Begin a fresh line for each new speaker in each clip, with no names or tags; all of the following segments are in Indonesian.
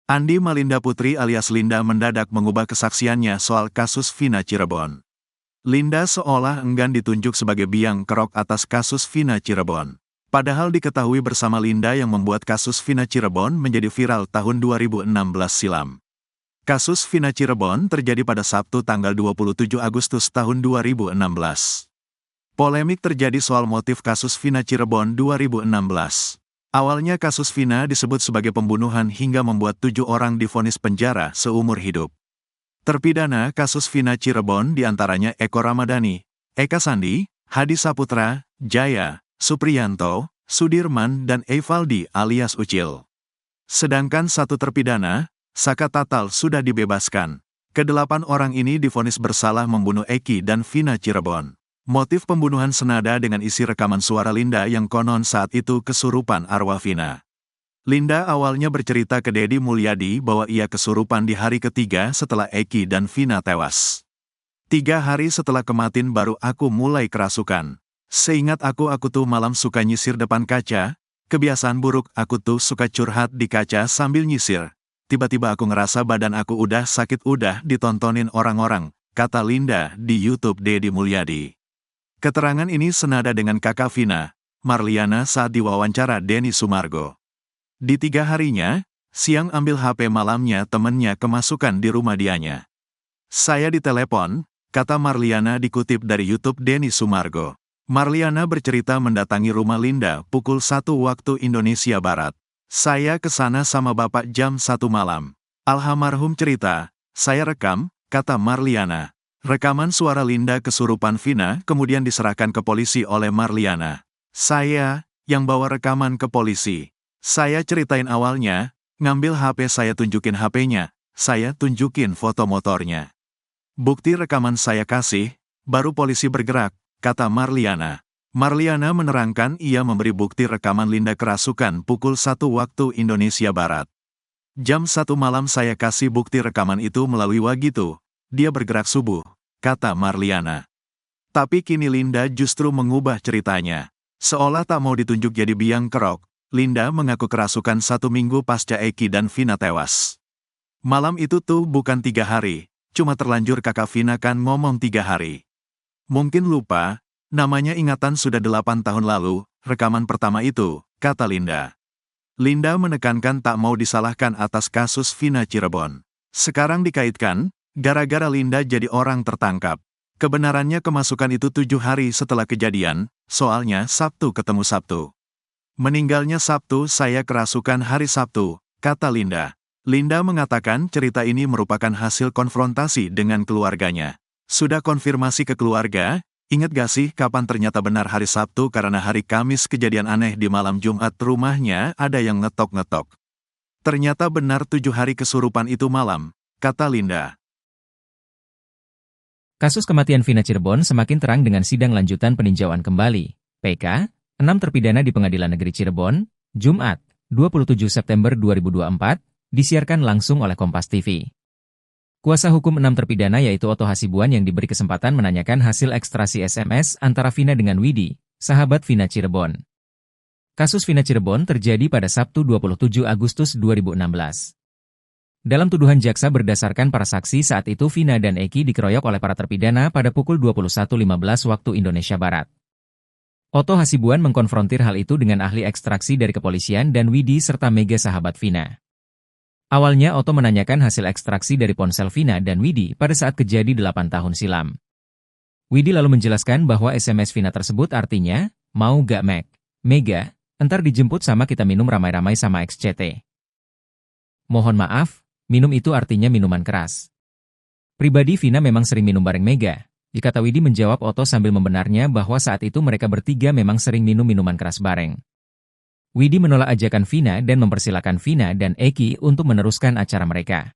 Andi Malinda Putri alias Linda mendadak mengubah kesaksiannya soal kasus Vina Cirebon. Linda seolah enggan ditunjuk sebagai biang kerok atas kasus Vina Cirebon. Padahal diketahui bersama Linda yang membuat kasus Vina Cirebon menjadi viral tahun 2016 silam. Kasus Vina Cirebon terjadi pada Sabtu tanggal 27 Agustus tahun 2016. Polemik terjadi soal motif kasus Vina Cirebon 2016. Awalnya kasus Vina disebut sebagai pembunuhan hingga membuat 7 orang divonis penjara seumur hidup. Terpidana kasus Vina Cirebon diantaranya Eko Ramadhani, Eka Sandi, Hadi Saputra, Jaya, Supriyanto, Sudirman dan Evaldi alias Ucil. Sedangkan satu terpidana, Saka Tatal sudah dibebaskan. Kedelapan orang ini divonis bersalah membunuh Eki dan Vina Cirebon. Motif pembunuhan senada dengan isi rekaman suara Linda yang konon saat itu kesurupan arwah Vina. Linda awalnya bercerita ke Deddy Mulyadi bahwa ia kesurupan di hari ketiga setelah Eki dan Vina tewas. 3 hari setelah kematian baru aku mulai kerasukan. Seingat aku tuh malam suka nyisir depan kaca. Kebiasaan buruk aku tuh suka curhat di kaca sambil nyisir. Tiba-tiba aku ngerasa badan aku udah sakit udah ditontonin orang-orang, kata Linda di YouTube Deddy Mulyadi. Keterangan ini senada dengan kakak Vina, Marliana saat diwawancara Denny Sumargo. Di 3 harinya, siang ambil HP malamnya temennya kemasukan di rumah dianya. Saya ditelepon, kata Marliana dikutip dari YouTube Denny Sumargo. Marliana bercerita mendatangi rumah Linda pukul 1 waktu Indonesia Barat. Saya ke sana sama bapak jam 1 malam. Almarhum cerita, saya rekam, kata Marliana. Rekaman suara Linda kesurupan Vina kemudian diserahkan ke polisi oleh Marliana. Saya yang bawa rekaman ke polisi. Saya ceritain awalnya, ngambil HP saya tunjukin HP-nya, saya tunjukin foto motornya. Bukti rekaman saya kasih, baru polisi bergerak, kata Marliana. Marliana menerangkan ia memberi bukti rekaman Linda kerasukan pukul 1 waktu Indonesia Barat. Jam 1 malam saya kasih bukti rekaman itu melalui Wagitu. Dia bergerak subuh, kata Marliana. Tapi kini Linda justru mengubah ceritanya. Seolah tak mau ditunjuk jadi biang kerok, Linda mengaku kerasukan 1 minggu pasca Eki dan Vina tewas. Malam itu tuh bukan 3 hari, cuma terlanjur kakak Vina kan ngomong 3 hari. Mungkin lupa, namanya ingatan sudah 8 tahun lalu, rekaman pertama itu, kata Linda. Linda menekankan tak mau disalahkan atas kasus Vina Cirebon. Sekarang dikaitkan, gara-gara Linda jadi orang tertangkap. Kebenarannya kemasukan itu 7 hari setelah kejadian, soalnya Sabtu ketemu Sabtu. Meninggalnya Sabtu saya kerasukan hari Sabtu, kata Linda. Linda mengatakan cerita ini merupakan hasil konfrontasi dengan keluarganya. Sudah konfirmasi ke keluarga, ingat gak sih kapan ternyata benar hari Sabtu karena hari Kamis kejadian aneh di malam Jumat rumahnya ada yang ngetok-ngetok. Ternyata benar 7 hari kesurupan itu malam, kata Linda.
Kasus kematian Vina Cirebon semakin terang dengan sidang lanjutan peninjauan kembali. PK, 6 terpidana di Pengadilan Negeri Cirebon, Jumat, 27 September 2024, disiarkan langsung oleh Kompas TV. Kuasa hukum 6 terpidana yaitu Otto Hasibuan yang diberi kesempatan menanyakan hasil ekstraksi SMS antara Vina dengan Widi, sahabat Vina Cirebon. Kasus Vina Cirebon terjadi pada Sabtu 27 Agustus 2016. Dalam tuduhan jaksa berdasarkan para saksi saat itu Vina dan Eki dikeroyok oleh para terpidana pada pukul 21.15 waktu Indonesia Barat. Otto Hasibuan mengkonfrontir hal itu dengan ahli ekstraksi dari kepolisian dan Widi serta Mega sahabat Vina. Awalnya Otto menanyakan hasil ekstraksi dari ponsel Vina dan Widi pada saat kejadian 8 tahun silam. Widi lalu menjelaskan bahwa SMS Vina tersebut artinya, mau gak Meg? Mega, entar dijemput sama kita minum ramai-ramai sama XCT. Mohon maaf, minum itu artinya minuman keras. Pribadi Vina memang sering minum bareng Mega, dikata Widi menjawab Otto sambil membenarnya bahwa saat itu mereka bertiga memang sering minum minuman keras bareng. Widi menolak ajakan Vina dan mempersilakan Vina dan Eki untuk meneruskan acara mereka.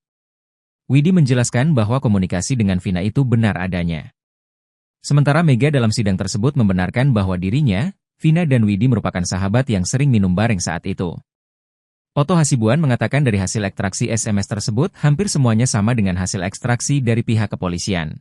Widi menjelaskan bahwa komunikasi dengan Vina itu benar adanya. Sementara Mega dalam sidang tersebut membenarkan bahwa dirinya, Vina dan Widi merupakan sahabat yang sering minum bareng saat itu. Otto Hasibuan mengatakan dari hasil ekstraksi SMS tersebut hampir semuanya sama dengan hasil ekstraksi dari pihak kepolisian.